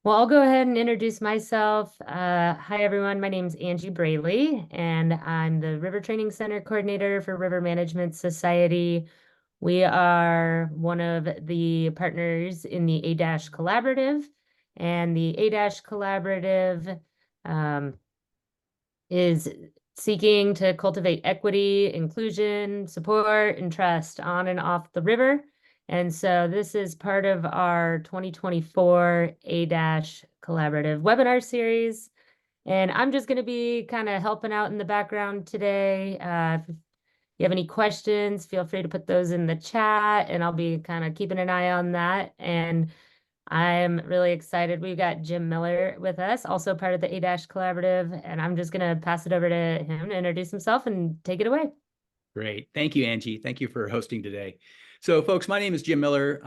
Well, I'll go ahead and introduce myself. Hi, everyone. My name's Angie Braley, and I'm the River Training Center Coordinator for River Management Society. We are one of the partners in the A Collaborative, and the A Collaborative um, is seeking to cultivate equity, inclusion, support, and trust on and off the river. And so this is part of our 2024 A Collaborative webinar series. And I'm just going to be kind of helping out in the background today. If you have any questions, feel free to put those in the chat, and I'll be kind of keeping an eye on that. And I'm really excited. We've got Jim Miller with us, also part of the A Collaborative, and I'm just going to pass it over to him to introduce himself and take it away. Great. Thank you, Angie. Thank you for hosting today. So, folks, my name is Jim Miller.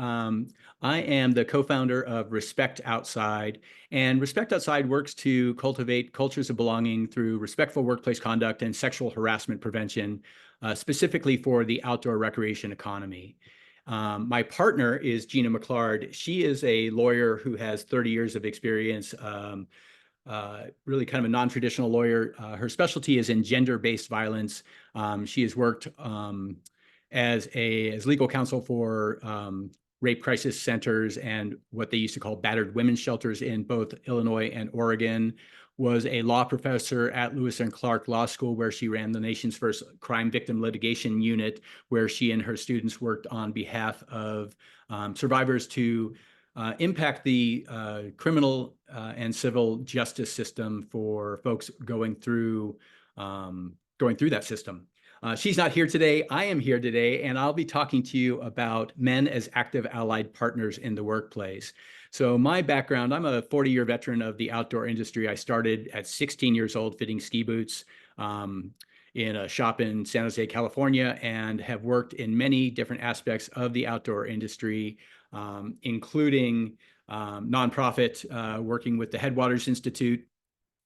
I am the co-founder of Respect Outside, and Respect Outside works to cultivate cultures of belonging through respectful workplace conduct and sexual harassment prevention, specifically for the outdoor recreation economy. My partner is Gina McClard. She is a lawyer who has 30 years of experience, really kind of a non-traditional lawyer. Her specialty is in gender-based violence. She has worked as legal counsel for rape crisis centers and what they used to call battered women's shelters in both Illinois and Oregon, was a law professor at Lewis and Clark Law School, where she ran the nation's first crime victim litigation unit, where she and her students worked on behalf of survivors to impact the criminal and civil justice system for folks going through that system. She's not here today. I am here today, and I'll be talking to you about men as active allied partners in the workplace. So my background, I'm a 40-year veteran of the outdoor industry. I started at 16 years old fitting ski boots in a shop in San Jose, California, and have worked in many different aspects of the outdoor industry, including nonprofit, working with the Headwaters Institute,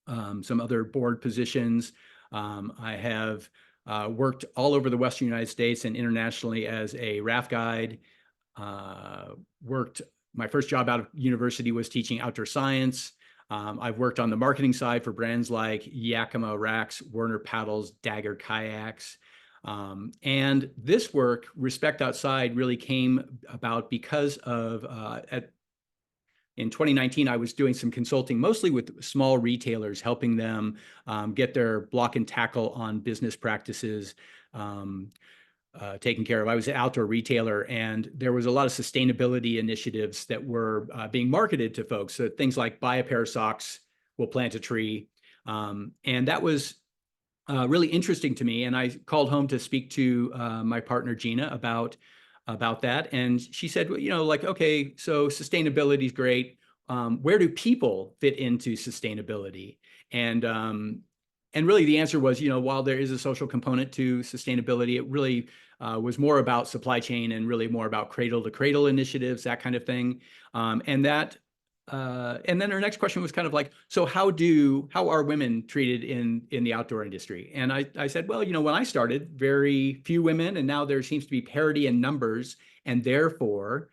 some other board positions. I have worked all over the Western United States and internationally as a raft guide. My first job out of university was teaching outdoor science. I've worked on the marketing side for brands like Yakima Racks, Werner Paddles, Dagger Kayaks. And this work, Respect Outside, really came about because of, in 2019, I was doing some consulting, mostly with small retailers, helping them get their block and tackle on business practices taken care of. I was an outdoor retailer, and there was a lot of sustainability initiatives that were being marketed to folks. So things like buy a pair of socks, we'll plant a tree. And that was really interesting to me. And I called home to speak to my partner, Gina, about that. And she said, well, okay, so sustainability is great. Where do people fit into sustainability? And really the answer was, while there is a social component to sustainability, it really was more about supply chain and really more about cradle to cradle initiatives, that kind of thing. And then her next question was kind of like, so how are women treated in the outdoor industry? And I said, well, when I started, very few women, and now there seems to be parity in numbers, and therefore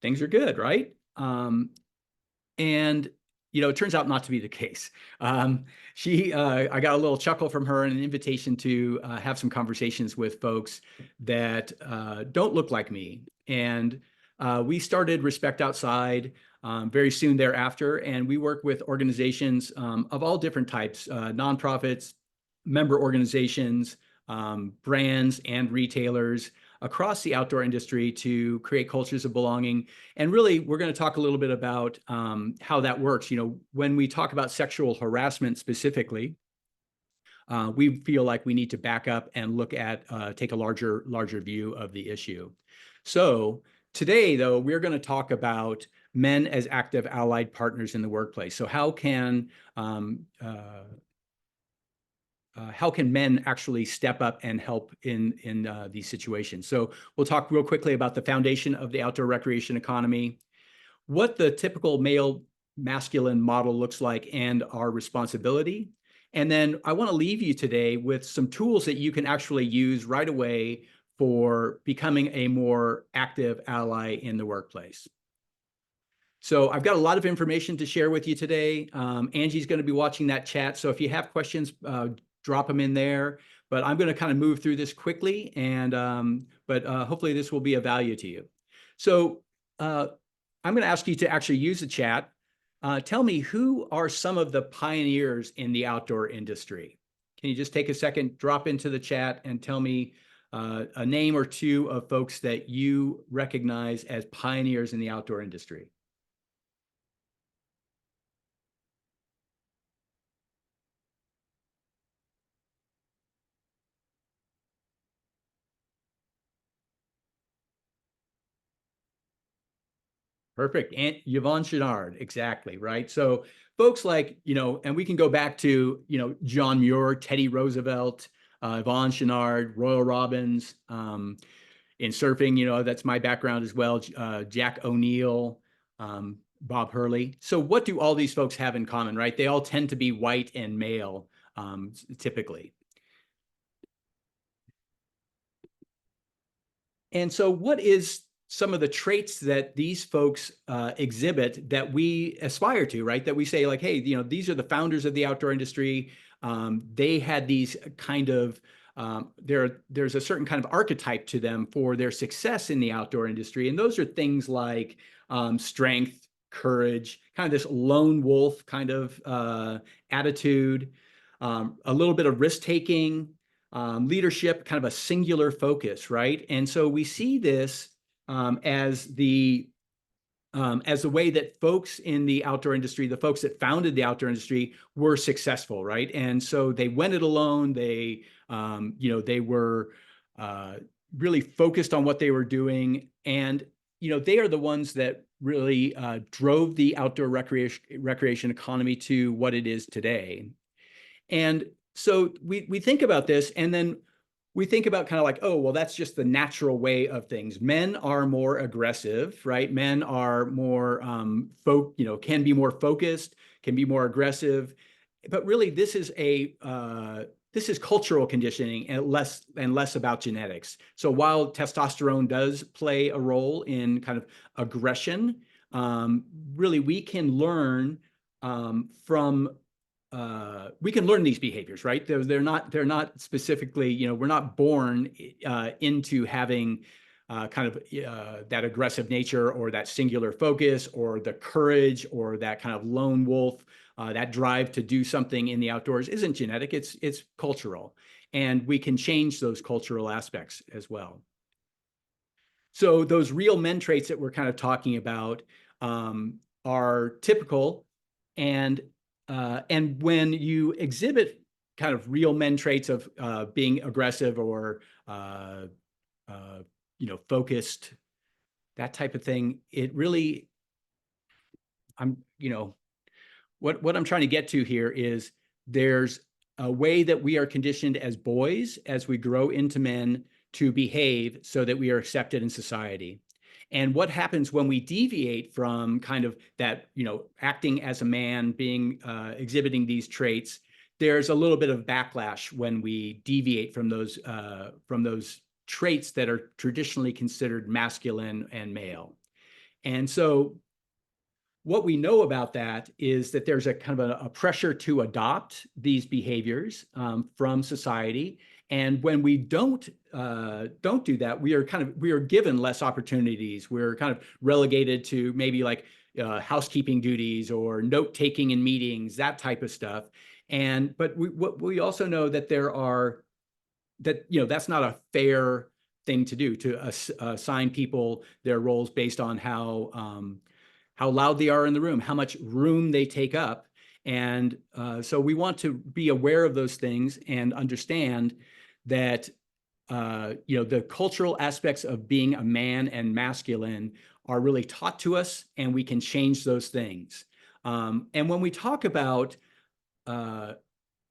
things are good, right? And it turns out not to be the case. I got a little chuckle from her and an invitation to have some conversations with folks that don't look like me. And we started Respect Outside very soon thereafter, and we work with organizations of all different types, nonprofits, member organizations, brands, and retailers across the outdoor industry to create cultures of belonging. And really, we're going to talk a little bit about how that works. When we talk about sexual harassment specifically, we feel like we need to back up and look at, take a larger view of the issue. So today, though, we're going to talk about men as active allied partners in the workplace. So how can men actually step up and help in these situations? So we'll talk real quickly about the foundation of the outdoor recreation economy, what the typical male masculine model looks like, and our responsibility. And then I want to leave you today with some tools that you can actually use right away for becoming a more active ally in the workplace. So I've got a lot of information to share with you today. Angie's going to be watching that chat. So if you have questions, drop them in there. But I'm going to kind of move through this quickly, and but hopefully this will be of value to you. So I'm going to ask you to actually use the chat. Tell me, who are some of the pioneers in the outdoor industry? Can you just take a second, drop into the chat, and tell me a name or two of folks that you recognize as pioneers in the outdoor industry? Perfect. And Yvonne Chouinard, exactly, right? So folks like, and we can go back to, John Muir, Teddy Roosevelt, Yvonne Chouinard, Royal Robbins. In surfing, that's my background as well. Jack O'Neill, Bob Hurley. So what do all these folks have in common, right? They all tend to be white and male, typically. And so what is some of the traits that these folks exhibit that we aspire to, right? That we say like, hey, these are the founders of the outdoor industry. They had these kind of, there's a certain kind of archetype to them for their success in the outdoor industry. And those are things like strength, courage, kind of this lone wolf kind of attitude, a little bit of risk taking, leadership, kind of a singular focus, right? And so we see this as the way that folks in the outdoor industry, the folks that founded the outdoor industry, were successful, right? And so they went it alone. They were really focused on what they were doing, and they are the ones that really drove the outdoor recreation economy to what it is today. And so we think about this, and then we think about kind of like, oh, well, that's just the natural way of things. Men are more aggressive, right? Men are more can be more focused, can be more aggressive. But really, this is cultural conditioning and less about genetics. So while testosterone does play a role in kind of aggression, really we can learn from we can learn these behaviors, right? They're not specifically, we're not born into having kind of that aggressive nature or that singular focus or the courage or that kind of lone wolf, that drive to do something in the outdoors isn't genetic, it's cultural. And we can change those cultural aspects as well. So those real men traits that we're kind of talking about are typical, and when you exhibit kind of real men traits of being aggressive or focused, that type of thing, it really, what I'm trying to get to here is there's a way that we are conditioned as boys as we grow into men to behave so that we are accepted in society. And what happens when we deviate from kind of that, acting as a man, being exhibiting these traits, there's a little bit of backlash when we deviate from those traits that are traditionally considered masculine and male. And so what we know about that is that there's a kind of a pressure to adopt these behaviors from society. And when we don't do that, we are given less opportunities. We're kind of relegated to maybe like housekeeping duties or note taking in meetings, that type of stuff. But we also know that that's not a fair thing to do, to assign people their roles based on how loud they are in the room, how much room they take up. And so we want to be aware of those things and understand that the cultural aspects of being a man and masculine are really taught to us, and we can change those things. And when we talk about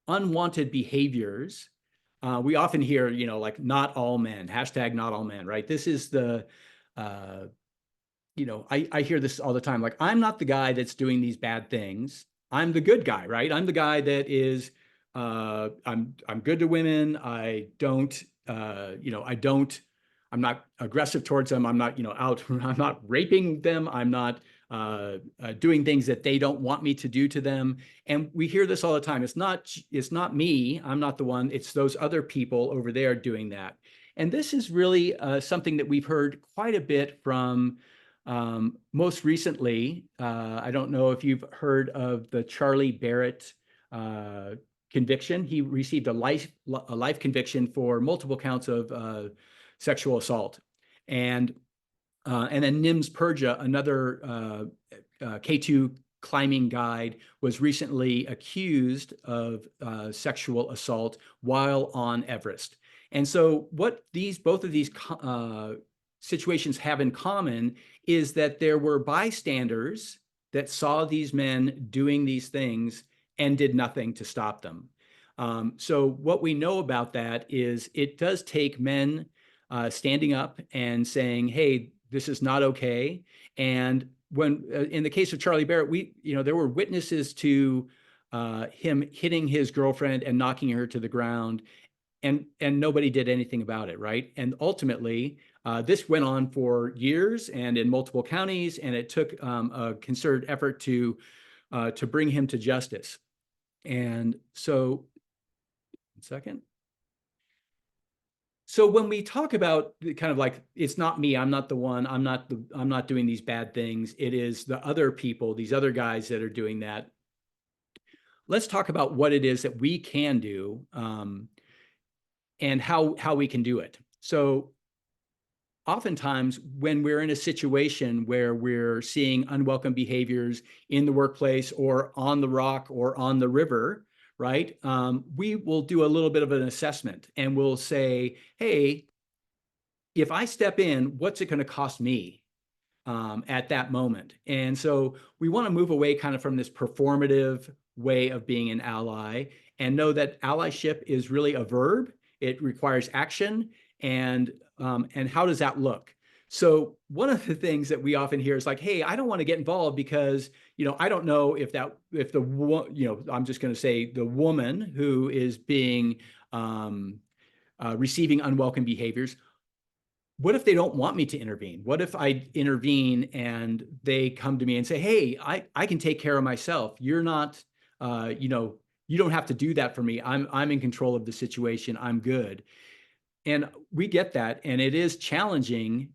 unwanted behaviors, we often hear, like not all men, hashtag not all men, right? This is I hear this all the time. Like, I'm not the guy that's doing these bad things. I'm the good guy, right? I'm the guy that is, I'm good to women. I'm not aggressive towards them. I'm not, out, I'm not raping them. I'm not doing things that they don't want me to do to them. And we hear this all the time. It's not me. I'm not the one. It's those other people over there doing that. And this is really something that we've heard quite a bit from most recently. I don't know if you've heard of the Charlie Barrett conviction. He received a life conviction for multiple counts of sexual assault. And then Nims Purja, another K2 climbing guide, was recently accused of sexual assault while on Everest. And so what both of these situations have in common is that there were bystanders that saw these men doing these things and did nothing to stop them. So what we know about that is it does take men standing up and saying, hey, this is not okay. And when in the case of Charlie Barrett, there were witnesses to him hitting his girlfriend and knocking her to the ground, and nobody did anything about it, right? And ultimately, this went on for years and in multiple counties, and it took a concerted effort to bring him to justice. And so, one second. So when we talk about kind of like, it's not me, I'm not the one, I'm not doing these bad things, it is the other people, these other guys that are doing that. Let's talk about what it is that we can do and how we can do it. So oftentimes when we're in a situation where we're seeing unwelcome behaviors in the workplace or on the rock or on the river, right? We will do a little bit of an assessment and we'll say, hey, if I step in, what's it going to cost me at that moment? And so we want to move away kind of from this performative way of being an ally and know that allyship is really a verb. It requires action. And how does that look? So one of the things that we often hear is like, hey, I don't want to get involved because, I don't know if I'm just going to say the woman who is being receiving unwelcome behaviors, what if they don't want me to intervene? What if I intervene and they come to me and say, hey, I can take care of myself. You're not, you don't have to do that for me. I'm in control of the situation. I'm good. And we get that. And it is challenging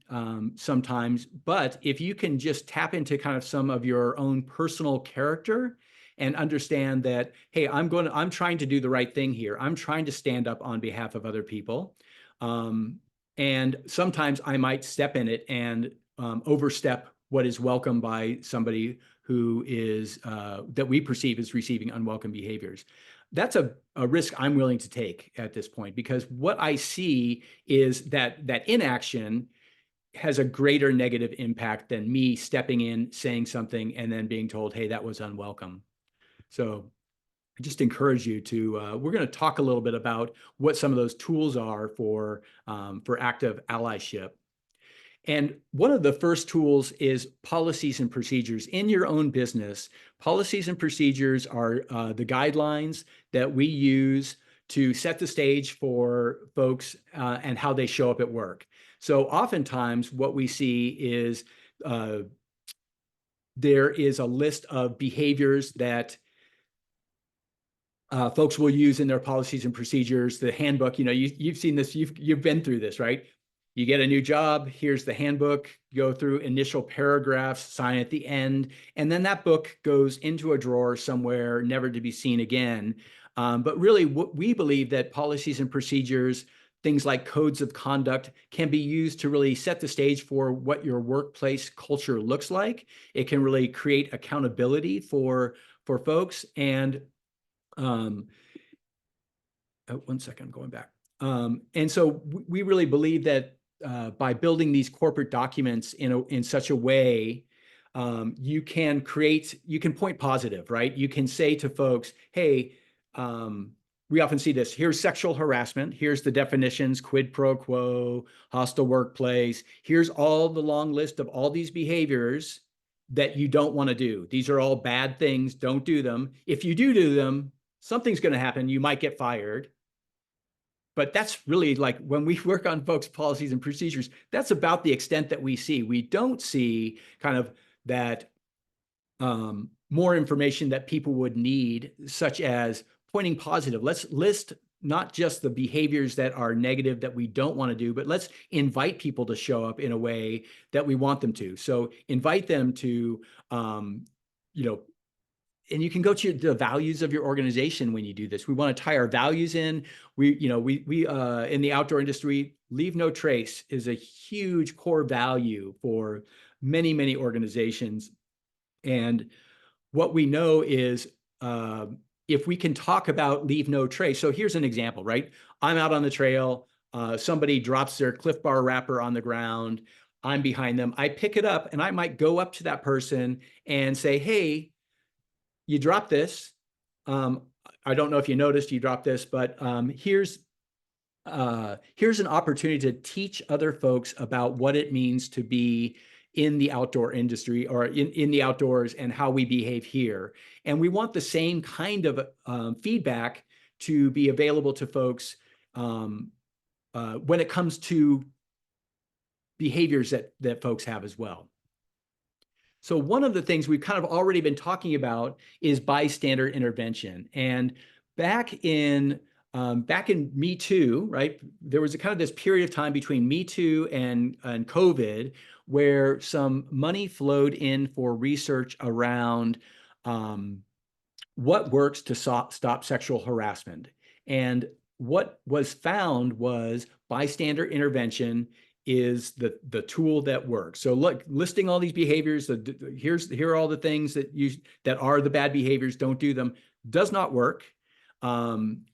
sometimes. But if you can just tap into kind of some of your own personal character and understand that, hey, I'm trying to do the right thing here. I'm trying to stand up on behalf of other people. And sometimes I might step in it and overstep what is welcome by somebody who is that we perceive as receiving unwelcome behaviors. That's a risk I'm willing to take at this point, because what I see is that inaction has a greater negative impact than me stepping in, saying something, and then being told, hey, that was unwelcome. So I just encourage you to, we're going to talk a little bit about what some of those tools are for active allyship. And one of the first tools is policies and procedures. In your own business, policies and procedures are the guidelines that we use to set the stage for folks and how they show up at work. So oftentimes what we see is there is a list of behaviors that folks will use in their policies and procedures. The handbook, you've seen this, you've been through this, right? You get a new job, here's the handbook, go through initial paragraphs, sign at the end, and then that book goes into a drawer somewhere, never to be seen again. But really, we believe that policies and procedures, things like codes of conduct, can be used to really set the stage for what your workplace culture looks like. It can really create accountability for folks. And one second, I'm going back. And so we really believe that by building these corporate documents in such a way, you can point positive, right? You can say to folks, hey, we often see this. Here's sexual harassment. Here's the definitions: quid pro quo, hostile workplace. Here's all the long list of all these behaviors that you don't want to do. These are all bad things. Don't do them. If you do them, something's going to happen. You might get fired. But that's really, like, when we work on folks' policies and procedures, that's about the extent that we see. We don't see kind of that more information that people would need, such as pointing positive. Let's list not just the behaviors that are negative that we don't want to do, but let's invite people to show up in a way that we want them to. So invite them to, you know, and you can go to the values of your organization when you do this. We want to tie our values in. We in the outdoor industry, leave no trace is a huge core value for many, many organizations. And what we know is if we can talk about leave no trace. So here's an example, right? I'm out on the trail. Somebody drops their Cliff Bar wrapper on the ground. I'm behind them. I pick it up and I might go up to that person and say, hey, you dropped this. I don't know if you noticed you dropped this, but here's an opportunity to teach other folks about what it means to be in the outdoor industry or in the outdoors and how we behave here. And we want the same kind of feedback to be available to folks when it comes to behaviors that folks have as well. So one of the things we've kind of already been talking about is bystander intervention. And back in Me Too, right? There was a kind of this period of time between Me Too and COVID where some money flowed in for research around what works to stop sexual harassment. And what was found was bystander intervention is the tool that works. So look, listing all these behaviors, here are all the things that are the bad behaviors, don't do them, does not work.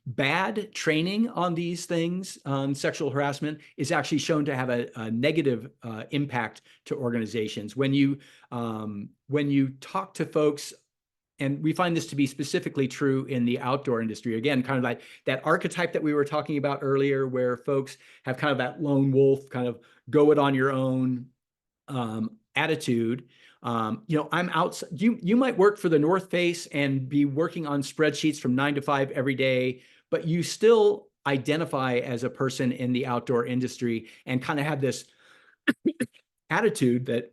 Bad training on these things, on sexual harassment, is actually shown to have a negative impact to organizations. When you talk to folks, and we find this to be specifically true in the outdoor industry. Again, kind of like that archetype that we were talking about earlier, where folks have kind of that lone wolf, kind of go it on your own attitude. I'm out. You might work for the North Face and be working on spreadsheets from 9 to 5 every day, but you still identify as a person in the outdoor industry and kind of have this attitude that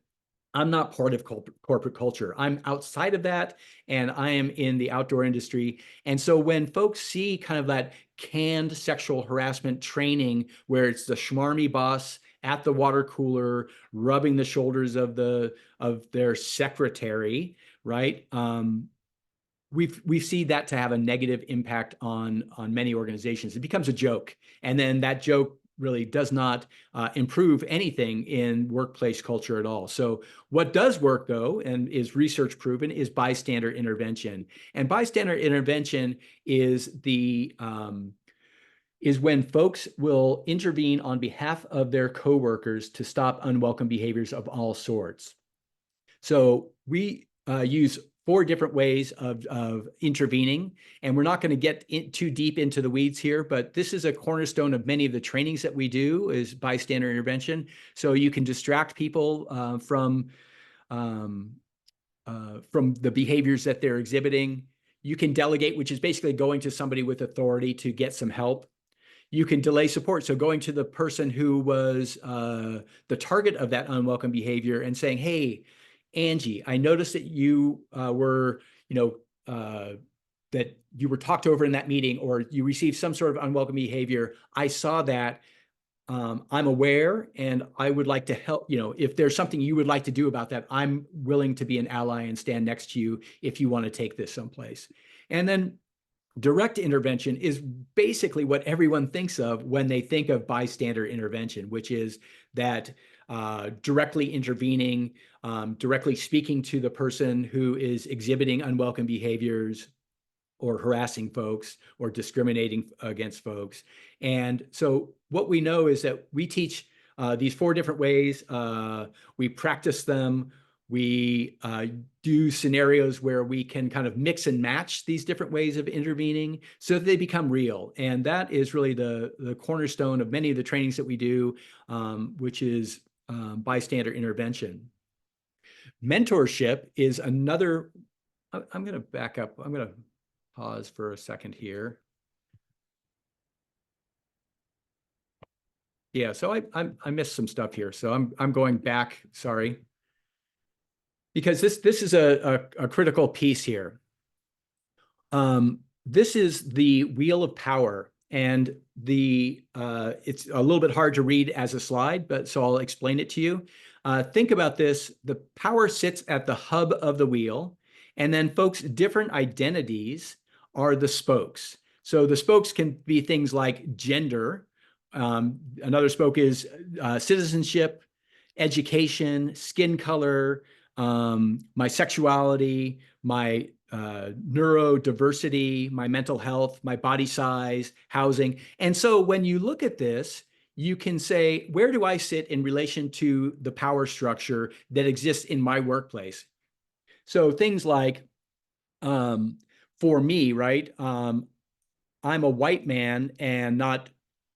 I'm not part of corporate culture. I'm outside of that, and I am in the outdoor industry. And so when folks see kind of that canned sexual harassment training, where it's the schmarmy boss at the water cooler rubbing the shoulders of their secretary, right? We see that to have a negative impact on many organizations. It becomes a joke, and then that joke really does not improve anything in workplace culture at all. So what does work, though, and is research proven, is bystander intervention. And bystander intervention is is when folks will intervene on behalf of their coworkers to stop unwelcome behaviors of all sorts. So we use 4 different ways of intervening, and we're not going to get too deep into the weeds here, but this is a cornerstone of many of the trainings that we do is bystander intervention. So you can distract people from the behaviors that they're exhibiting. You can delegate, which is basically going to somebody with authority to get some help. You can delay support. So going to the person who was the target of that unwelcome behavior and saying, hey, Angie, I noticed that you were talked over in that meeting, or you received some sort of unwelcome behavior. I saw that. I'm aware, and I would like to help. If there's something you would like to do about that, I'm willing to be an ally and stand next to you if you want to take this someplace. And then direct intervention is basically what everyone thinks of when they think of bystander intervention, which is that directly intervening, directly speaking to the person who is exhibiting unwelcome behaviors or harassing folks or discriminating against folks. And so what we know is that we teach these 4 different ways. We practice them. We do scenarios where we can kind of mix and match these different ways of intervening so that they become real. And that is really the cornerstone of many of the trainings that we do, which is bystander intervention. Mentorship is another. I'm going to back up. I'm going to pause for a second here. Yeah, so I missed some stuff here. So I'm going back. Sorry. because this is a critical piece here. This is the wheel of power, and it's a little bit hard to read as a slide, but so I'll explain it to you. Think about this. The power sits at the hub of the wheel, and then folks, different identities are the spokes. So the spokes can be things like gender. Another spoke is citizenship, education, skin color, my sexuality, my neurodiversity, my mental health, my body size, housing. And so when you look at this, you can say, where do I sit in relation to the power structure that exists in my workplace? So things like, for me, right? I'm a white man and not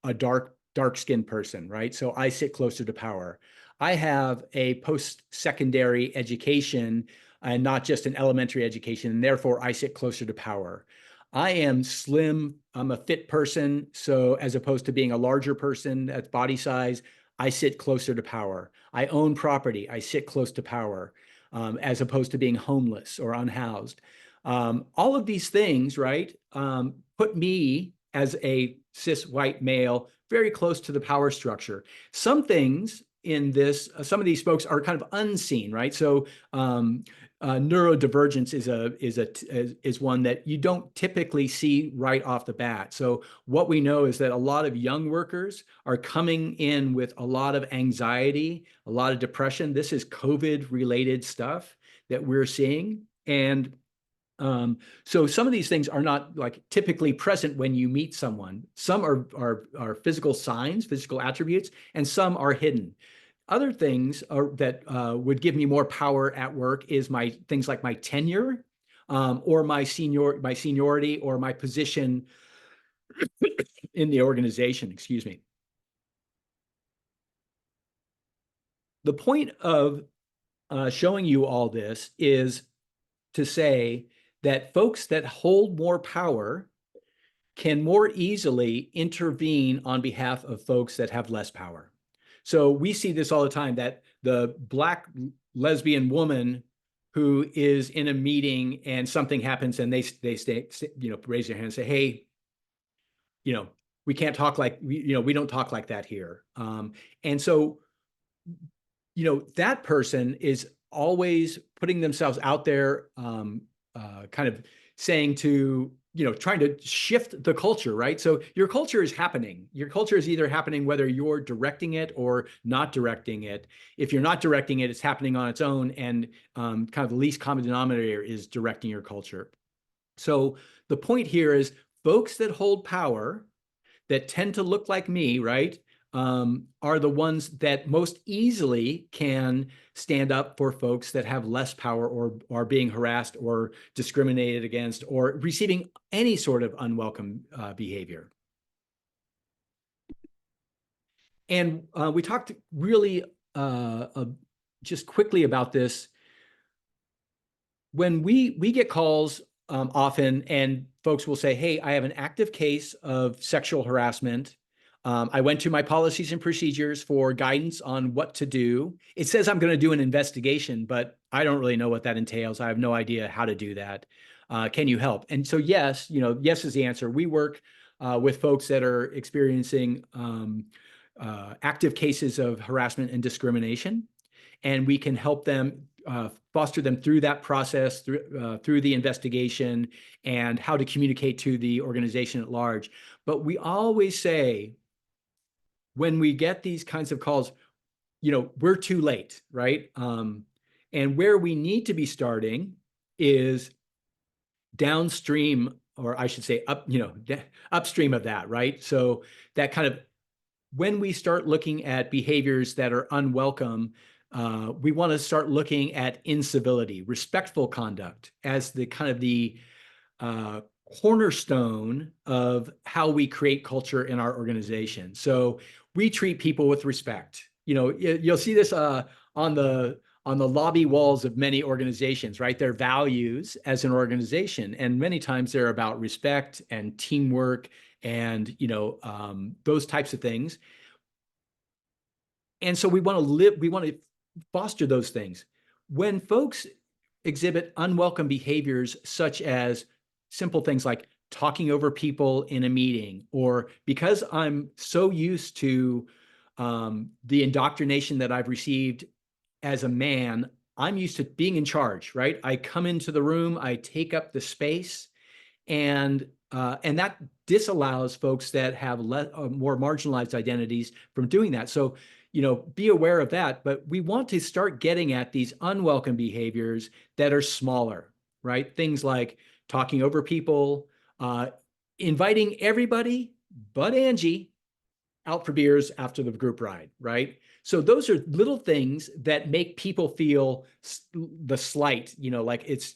a dark-skinned person, right? So I sit closer to power. I have a post-secondary education and not just an elementary education, and therefore I sit closer to power. I am slim, I'm a fit person, so as opposed to being a larger person at body size, I sit closer to power. I own property, I sit close to power, as opposed to being homeless or unhoused. All of these things, right, put me as a cis white male very close to the power structure. Some things in this, some of these folks are kind of unseen, right? So neurodivergence is one that you don't typically see right off the bat. So what we know is that a lot of young workers are coming in with a lot of anxiety, a lot of depression. This is COVID related stuff that we're seeing. And so some of these things are not like typically present when you meet someone. Some are physical signs, physical attributes, and some are hidden. Other things that would give me more power at work is my things like my tenure, or my seniority, or my position in the organization. Excuse me. The point of showing you all this is to say that folks that hold more power can more easily intervene on behalf of folks that have less power. So we see this all the time, that the Black lesbian woman who is in a meeting and something happens and they stay, raise their hand and say, hey, we can't talk like, we don't talk like that here. And so, that person is always putting themselves out there, kind of saying to, trying to shift the culture, right? So your culture is happening. Your culture is either happening whether you're directing it or not directing it. If you're not directing it, it's happening on its own, and kind of the least common denominator is directing your culture. So the point here is folks that hold power, that tend to look like me, right, are the ones that most easily can stand up for folks that have less power or are being harassed or discriminated against or receiving any sort of unwelcome behavior. And we talked really just quickly about this. When we get calls often, and folks will say, hey, I have an active case of sexual harassment. I went to my policies and procedures for guidance on what to do. It says I'm going to do an investigation, but I don't really know what that entails. I have no idea how to do that. Can you help? And so yes, yes is the answer. We work with folks that are experiencing active cases of harassment and discrimination, and we can help them, foster them through that process, through the investigation, and how to communicate to the organization at large. But we always say, when we get these kinds of calls, we're too late, right? And where we need to be starting is downstream, or I should say upstream of that, right? So that kind of, when we start looking at behaviors that are unwelcome, we want to start looking at incivility, respectful conduct as the kind of the cornerstone of how we create culture in our organization. So we treat people with respect. You'll see this on the lobby walls of many organizations, right? Their values as an organization, and many times they're about respect and teamwork and those types of things. And so we want to foster those things. when folks exhibit unwelcome behaviors, such as simple things like talking over people in a meeting, or because I'm so used to the indoctrination that I've received as a man, I'm used to being in charge, right? I come into the room, I take up the space, and that disallows folks that have more marginalized identities from doing that. So, be aware of that. But we want to start getting at these unwelcome behaviors that are smaller, right? Things like talking over people, inviting everybody but Angie out for beers after the group ride, right? So those are little things that make people feel the slight, like it's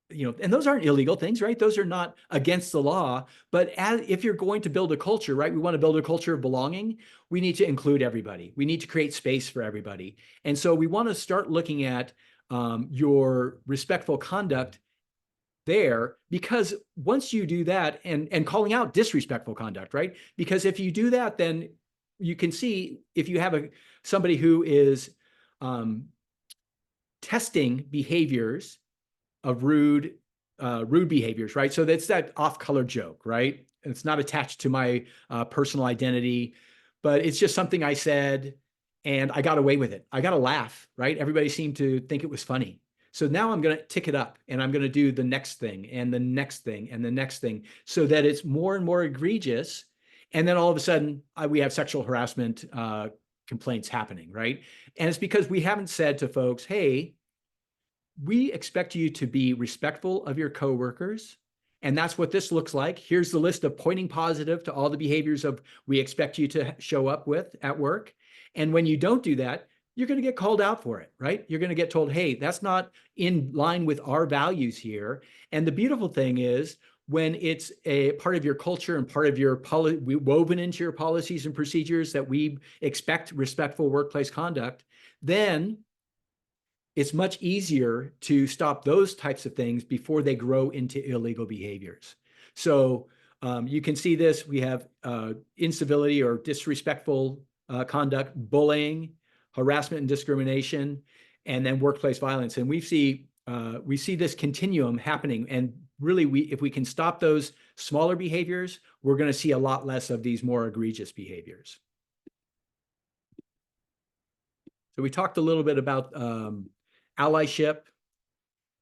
and those aren't illegal things, right? Those are not against the law. But if you're going to build a culture, right, we want to build a culture of belonging. We need to include everybody. We need to create space for everybody. And so we want to start looking at your respectful conduct there, because once you do that, and calling out disrespectful conduct, right? Because if you do that, then you can see if you have somebody who is testing behaviors of rude behaviors, right? So that's that off-color joke, right? It's not attached to my personal identity, but it's just something I said and I got away with it. I got a laugh, right? Everybody seemed to think it was funny. So now I'm going to tick it up, and I'm going to do the next thing and the next thing and the next thing, so that it's more and more egregious. And then all of a sudden we have sexual harassment complaints happening, right? And it's because we haven't said to folks, hey, we expect you to be respectful of your coworkers. And that's what this looks like. Here's the list of pointing positive to all the behaviors of we expect you to show up with at work. And when you don't do that, you're going to get called out for it, right? You're going to get told, hey, that's not in line with our values here. And the beautiful thing is, when it's a part of your culture and part of your woven into your policies and procedures that we expect respectful workplace conduct, then it's much easier to stop those types of things before they grow into illegal behaviors. So you can see this. We have incivility or disrespectful conduct, bullying, harassment and discrimination, and then workplace violence. And we see this continuum happening. And really, if we can stop those smaller behaviors, we're going to see a lot less of these more egregious behaviors. So we talked a little bit about allyship.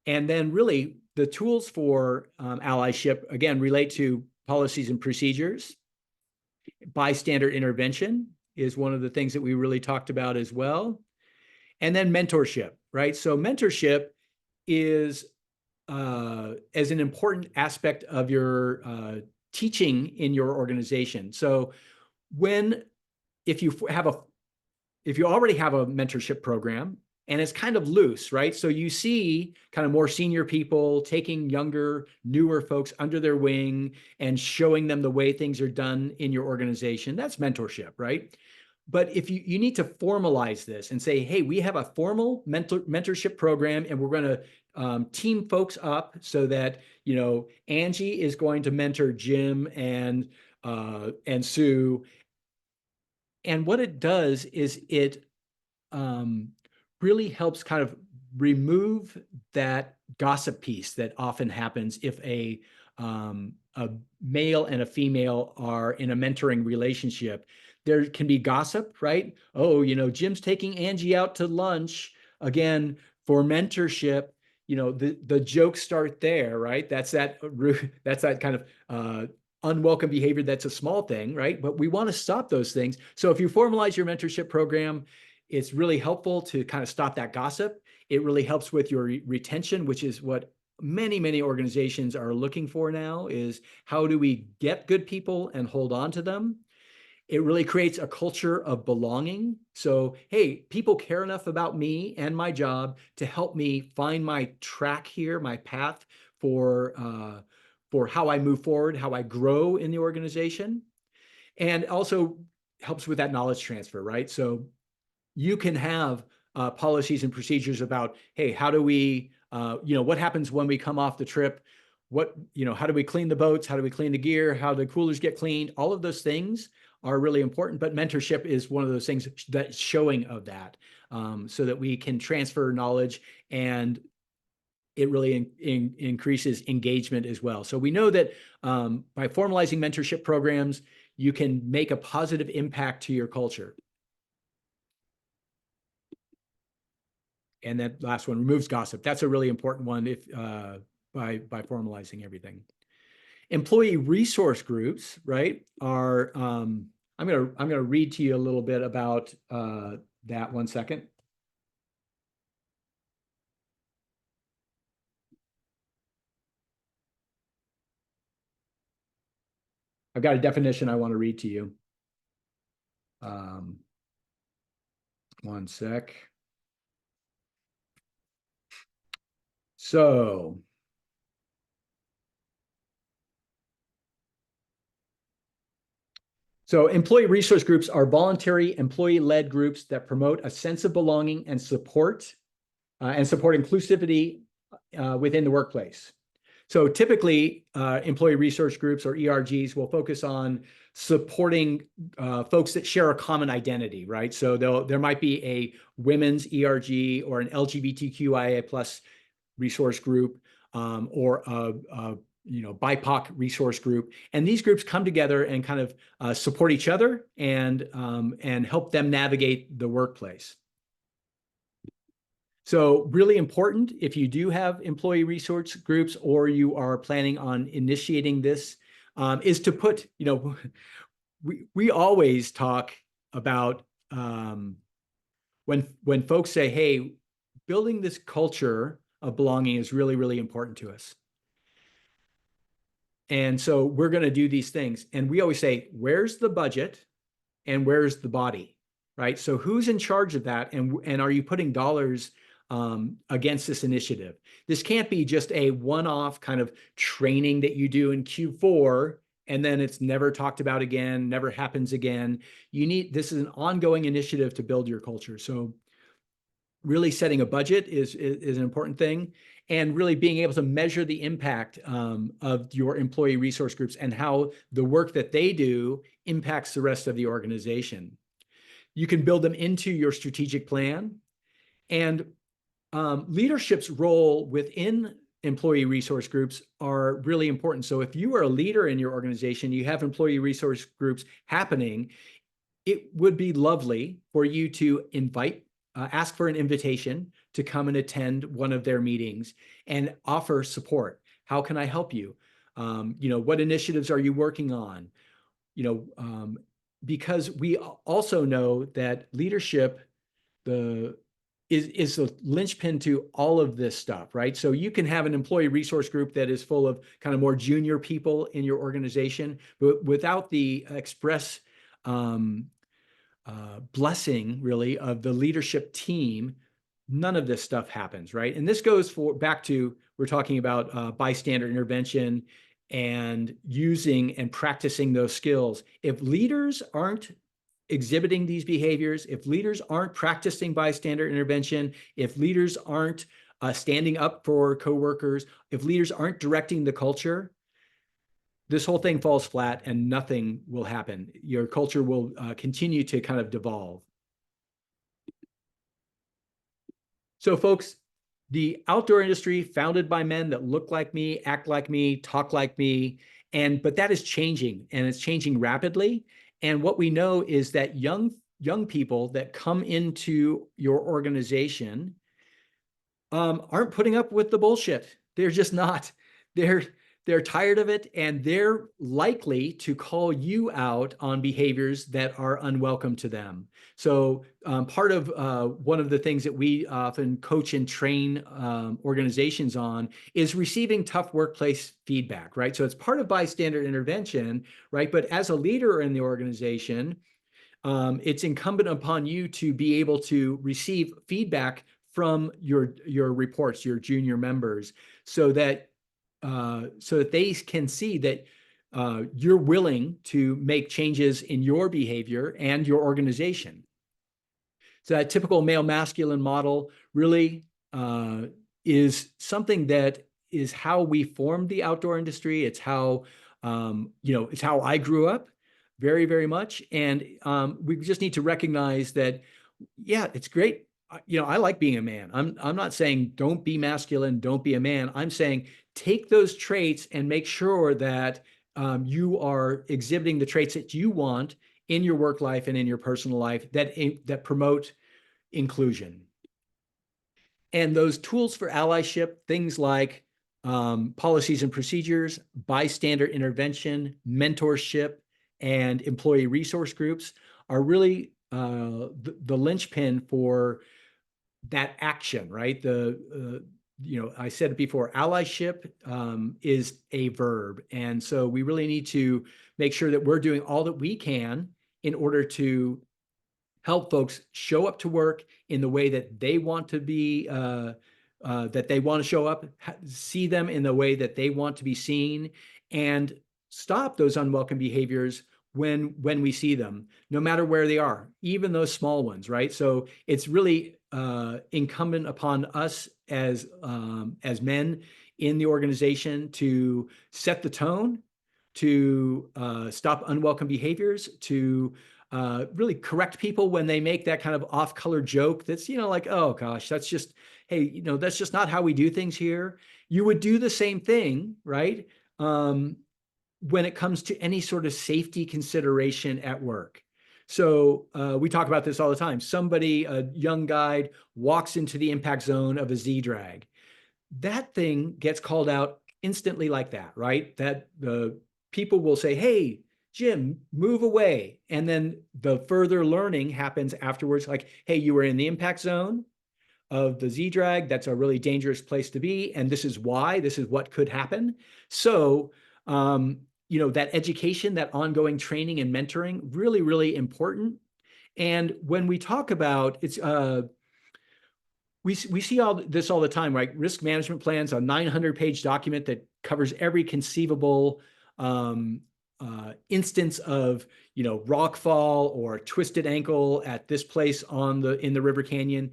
And then really the tools for allyship, again, relate to policies and procedures. Bystander intervention is one of the things that we really talked about as well. And then mentorship, right? So mentorship is as an important aspect of your teaching in your organization. So if you already have a mentorship program, and it's kind of loose, right? So you see kind of more senior people taking younger, newer folks under their wing and showing them the way things are done in your organization. That's mentorship, right? But if you need to formalize this and say, hey, we have a formal mentorship program, and we're going to team folks up so that, Angie is going to mentor Jim and Sue. And what it does is it really helps kind of remove that gossip piece that often happens if a male and a female are in a mentoring relationship. There can be gossip, right? Oh, Jim's taking Angie out to lunch again for mentorship. The jokes start there, right? That's that kind of unwelcome behavior. That's a small thing, right? But we want to stop those things. So if you formalize your mentorship program, it's really helpful to kind of stop that gossip. It really helps with your retention, which is what many, many organizations are looking for now, is how do we get good people and hold on to them? It really creates a culture of belonging. So, hey, people care enough about me and my job to help me find my track here, my path for how I move forward, how I grow in the organization. And also helps with that knowledge transfer, right? So you can have policies and procedures about, hey, how do we, what happens when we come off the trip? How do we clean the boats? How do we clean the gear? How do the coolers get cleaned? All of those things are really important, but mentorship is one of those things that's showing of that. so that we can transfer knowledge, and it really increases engagement as well. So we know that by formalizing mentorship programs, you can make a positive impact to your culture. And that last one, removes gossip. That's a really important one if by formalizing everything. Employee resource groups, right, are I'm gonna read to you a little bit about that. 1 second. I've got a definition I want to read to you. 1 sec. So employee resource groups are voluntary employee-led groups that promote a sense of belonging and support inclusivity within the workplace. So typically, employee resource groups, or ERGs, will focus on supporting folks that share a common identity, right? So there might be a women's ERG or an LGBTQIA plus resource group, or a BIPOC resource group, and these groups come together and kind of support each other and help them navigate the workplace. So really important, if you do have employee resource groups or you are planning on initiating this, is to put, we always talk about when folks say, hey, building this culture of belonging is really, really important to us. And so we're going to do these things. And we always say, where's the budget and where's the body, right? So who's in charge of that? And are you putting dollars against this initiative? This can't be just a one-off kind of training that you do in Q4 and then it's never talked about again, never happens again. This is an ongoing initiative to build your culture. So really setting a budget is an important thing, and really being able to measure the impact of your employee resource groups and how the work that they do impacts the rest of the organization. You can build them into your strategic plan, and leadership's role within employee resource groups are really important. So if you are a leader in your organization, you have employee resource groups happening, it would be lovely for you to ask for an invitation to come and attend one of their meetings and offer support. How can I help you? What initiatives are you working on? Because we also know that leadership is the linchpin to all of this stuff, right? So you can have an employee resource group that is full of kind of more junior people in your organization, but without the express blessing, really, of the leadership team, none of this stuff happens, right? And this goes back to, we're talking about bystander intervention and using and practicing those skills. If leaders aren't exhibiting these behaviors, if leaders aren't practicing bystander intervention, if leaders aren't standing up for coworkers, if leaders aren't directing the culture, this whole thing falls flat and nothing will happen. Your culture will continue to kind of devolve. So folks, the outdoor industry, founded by men that look like me, act like me, talk like me, but that is changing, and it's changing rapidly. And what we know is that young people that come into your organization aren't putting up with the bullshit. They're just not. They're tired of it, and they're likely to call you out on behaviors that are unwelcome to them. So part of one of the things that we often coach and train organizations on is receiving tough workplace feedback, right? So it's part of bystander intervention, right? But as a leader in the organization, it's incumbent upon you to be able to receive feedback from your reports, your junior members, so that they can see that you're willing to make changes in your behavior and your organization. So that typical male masculine model really is something that is how we formed the outdoor industry. It's how, it's how I grew up very, very much. And we just need to recognize that, yeah, it's great I like being a man. I'm not saying don't be masculine, don't be a man. I'm saying take those traits and make sure that you are exhibiting the traits that you want in your work life and in your personal life that promote inclusion. And those tools for allyship, things like policies and procedures, bystander intervention, mentorship, and employee resource groups are really the linchpin for that action, right? I said it before, allyship is a verb. And so we really need to make sure that we're doing all that we can in order to help folks show up to work in the way that they want to be, that they want to show up, see them in the way that they want to be seen, and stop those unwelcome behaviors when we see them, no matter where they are, even those small ones, right? So it's really incumbent upon us as men in the organization to set the tone, to stop unwelcome behaviors, to really correct people when they make that kind of off-color joke that's, like, oh gosh, that's just, hey, that's just not how we do things here. You would do the same thing, right? When it comes to any sort of safety consideration at work. So we talk about this all the time. Somebody, a young guide, walks into the impact zone of a Z-drag. That thing gets called out instantly like that, right? That the people will say, hey, Jim, move away. And then the further learning happens afterwards, like, hey, you were in the impact zone of the Z-drag. That's a really dangerous place to be. And this is why, this is what could happen. So, that education, that ongoing training and mentoring, really, really important. And when we talk about we see all this all the time, right? Risk management plans, a 900-page document that covers every conceivable instance of, rock fall or twisted ankle at this place in the River Canyon.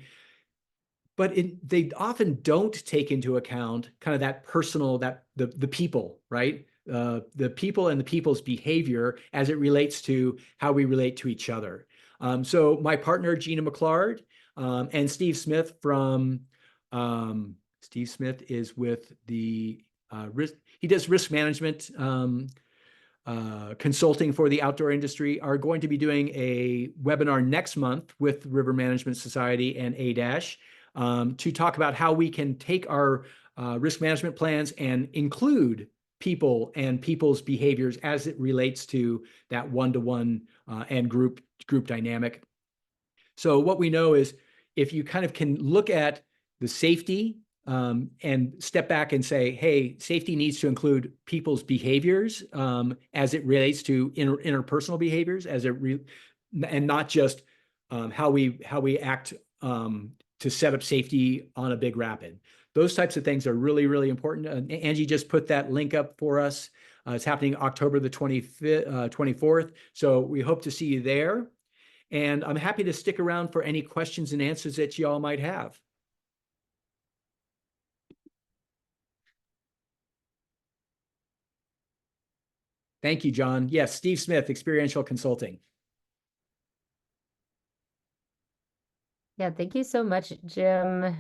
But they often don't take into account kind of that personal, that the people, right? The people and the people's behavior as it relates to how we relate to each other. So my partner, Gina McClard, and Steve Smith Steve Smith is with the he does risk management consulting for the outdoor industry, are going to be doing a webinar next month with River Management Society and ADASH to talk about how we can take our risk management plans and include people and people's behaviors as it relates to that one-to-one and group dynamic. So what we know is if you kind of can look at the safety and step back and say, hey, safety needs to include people's behaviors as it relates to interpersonal behaviors, and not just how we act to set up safety on a big rapid. Those types of things are really, really important. Angie just put that link up for us. It's happening October the 24th. So we hope to see you there. And I'm happy to stick around for any questions and answers that y'all might have. Thank you, John. Yes, Steve Smith, Experiential Consulting. Yeah, thank you so much, Jim.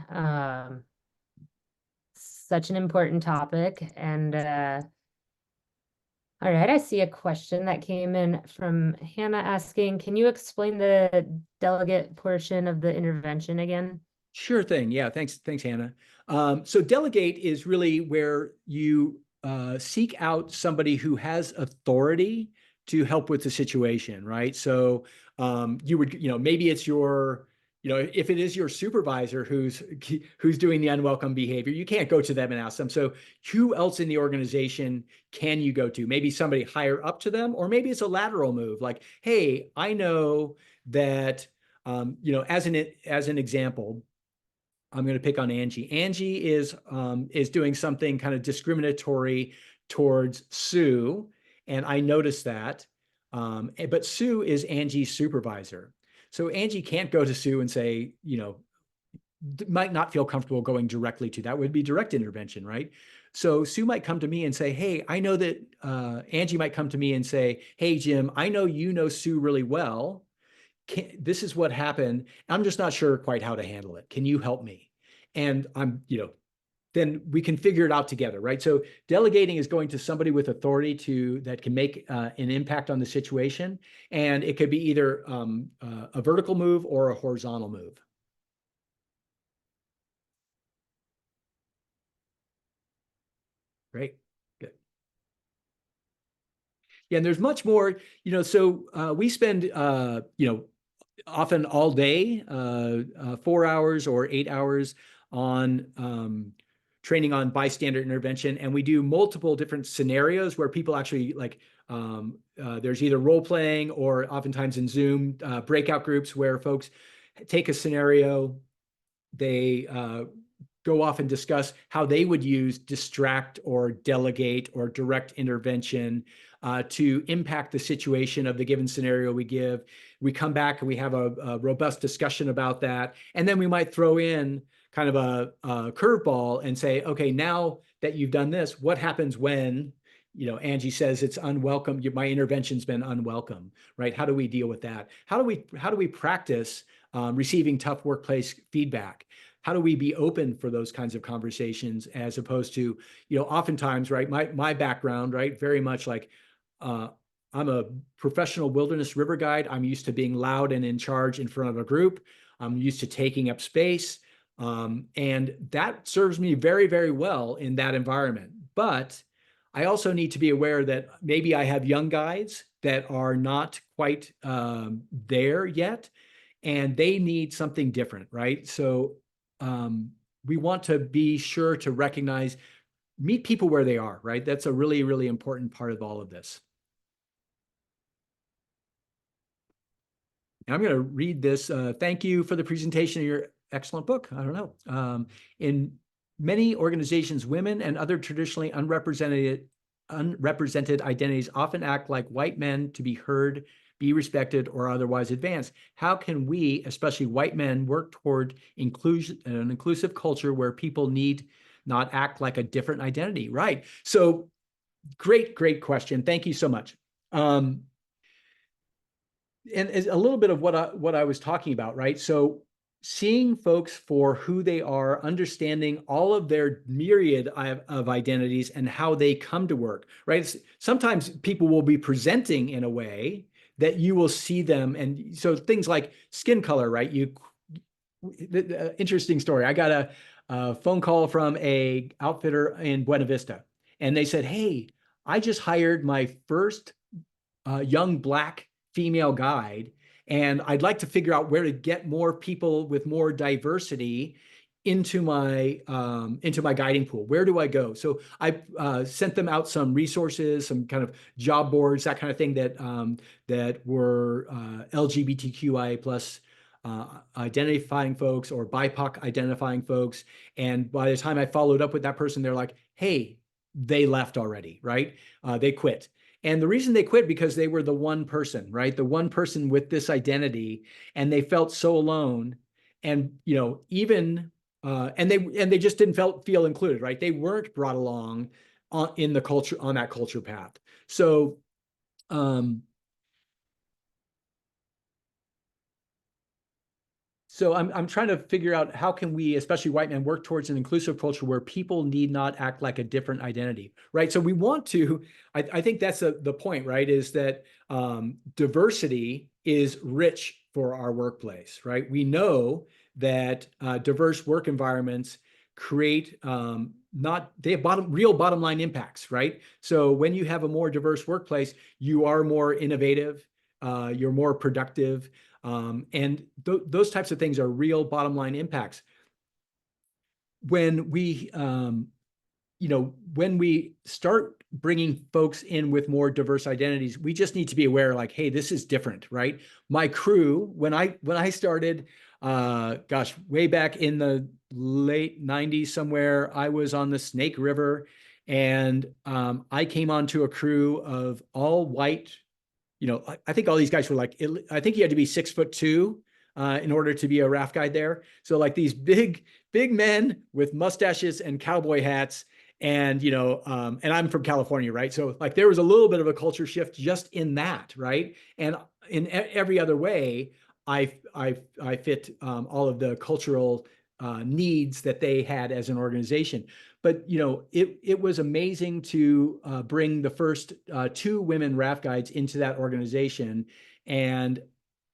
Such an important topic. And all right, I see a question that came in from Hannah asking, can you explain the delegate portion of the intervention again? Sure thing. Yeah, thanks, Hannah. So delegate is really where you seek out somebody who has authority to help with the situation, right? So you would, maybe it's your, if it is your supervisor who's doing the unwelcome behavior, you can't go to them and ask them. So who else in the organization can you go to? Maybe somebody higher up to them, or maybe it's a lateral move. Like, hey, I know that, as an example, I'm going to pick on Angie. Angie is doing something kind of discriminatory towards Sue, and I noticed that. But Sue is Angie's supervisor, so Angie can't go to Sue and say, might not feel comfortable going directly to that. Would be direct intervention, right? So Sue might come to me and say, hey, I know that Angie might come to me and say, hey, Jim, I know you know Sue really well. this is what happened. I'm just not sure quite how to handle it. Can you help me? And then we can figure it out together, right? So delegating is going to somebody with authority that can make an impact on the situation. And it could be either a vertical move or a horizontal move. Great. Good. Yeah, and there's much more, so we spend, often all day, 4 hours or 8 hours on training on bystander intervention. And we do multiple different scenarios where people actually there's either role playing or oftentimes in Zoom breakout groups where folks take a scenario, they go off and discuss how they would use distract or delegate or direct intervention to impact the situation of the given scenario we give. We come back and we have a robust discussion about that. And then we might throw in kind of a curveball and say, okay, now that you've done this, what happens when, Angie says it's unwelcome, my intervention's been unwelcome, right? How do we deal with that? How do we practice receiving tough workplace feedback? How do we be open for those kinds of conversations as opposed to, oftentimes, right, my background, right, very much like I'm a professional wilderness river guide. I'm used to being loud and in charge in front of a group. I'm used to taking up space. And that serves me very, very well in that environment. But I also need to be aware that maybe I have young guides that are not quite there yet, and they need something different, right? So we want to be sure to recognize, meet people where they are, right? That's a really, really important part of all of this. I'm going to read this. Thank you for the presentation of your excellent book. I don't know. In many organizations, women and other traditionally unrepresented identities often act like white men to be heard, be respected, or otherwise advanced. How can we, especially white men, work toward an inclusive culture where people need not act like a different identity? Right. So great question. Thank you so much. And a little bit of what I was talking about, right? So seeing folks for who they are, understanding all of their myriad of identities and how they come to work, right? Sometimes people will be presenting in a way that you will see them. And so things like skin color, right? Interesting story. I got a phone call from a outfitter in Buena Vista, and they said, hey, I just hired my first young Black female guide, and I'd like to figure out where to get more people with more diversity into my guiding pool. Where do I go? So I sent them out some resources, some kind of job boards, that kind of thing that were LGBTQIA plus identifying folks or BIPOC identifying folks. And by the time I followed up with that person, they're like, hey, they left already, right? They quit. And the reason they quit because they were the one person, right? The one person with this identity, and they felt so alone. And even and they just didn't feel included, right? They weren't brought along in the culture, on that culture path. So So I'm trying to figure out how can we, especially white men, work towards an inclusive culture where people need not act like a different identity, right? So we want to, I think that's the point, right? Is that diversity is rich for our workplace, right? We know that diverse work environments create they have real bottom line impacts, right? So when you have a more diverse workplace, you are more innovative, you're more productive. And those types of things are real bottom line impacts. When we, when we start bringing folks in with more diverse identities, we just need to be aware, like, hey, this is different, right? My crew, when I started, way back in the late 90s somewhere, I was on the Snake River, and I came onto a crew of all white. I think all these guys were like, I think you had to be 6'2" in order to be a raft guide there. So like these big men with mustaches and cowboy hats, and and I'm from California, right? So like there was a little bit of a culture shift just in that, right? And in every other way, I fit all of the cultural needs that they had as an organization. But it was amazing to bring the first 2 women raft guides into that organization and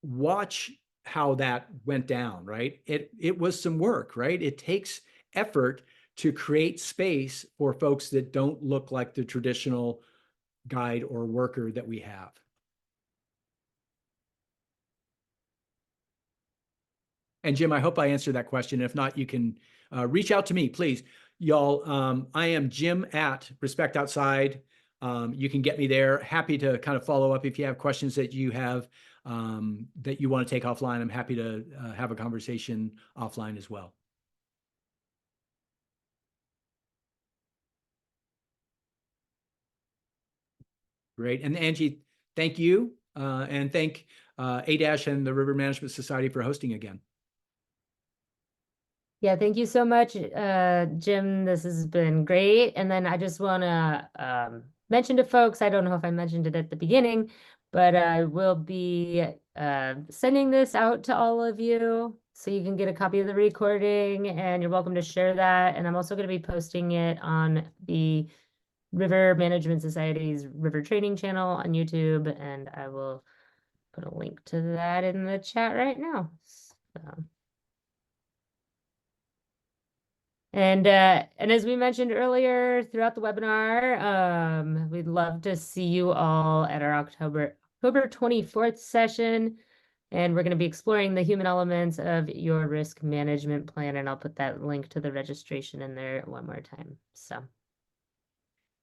watch how that went down. Right, it was some work. Right, it takes effort to create space for folks that don't look like the traditional guide or worker that we have. And Jim, I hope I answered that question. If not, you can reach out to me, please. Y'all, I am Jim at Respect Outside. You can get me there. Happy to kind of follow up if you have questions that you have that you want to take offline. I'm happy to have a conversation offline as well. Great. And Angie, thank you. And thank ADASH and the River Management Society for hosting again. Yeah, thank you so much, Jim. This has been great. And then I just want to mention to folks, I don't know if I mentioned it at the beginning, but I will be sending this out to all of you so you can get a copy of the recording, and you're welcome to share that. And I'm also going to be posting it on the River Management Society's River Training channel on YouTube, and I will put a link to that in the chat right now. So. And as we mentioned earlier throughout the webinar, we'd love to see you all at our October 24th session. And we're going to be exploring the human elements of your risk management plan. And I'll put that link to the registration in there one more time. So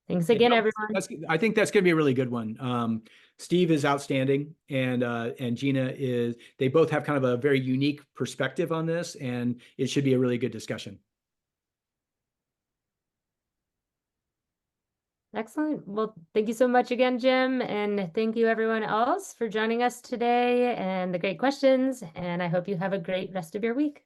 thanks again, everyone. I think that's going to be a really good one. Steve is outstanding, and Gina is. They both have kind of a very unique perspective on this, and it should be a really good discussion. Excellent. Well, thank you so much again, Jim. And thank you everyone else for joining us today and the great questions. And I hope you have a great rest of your week.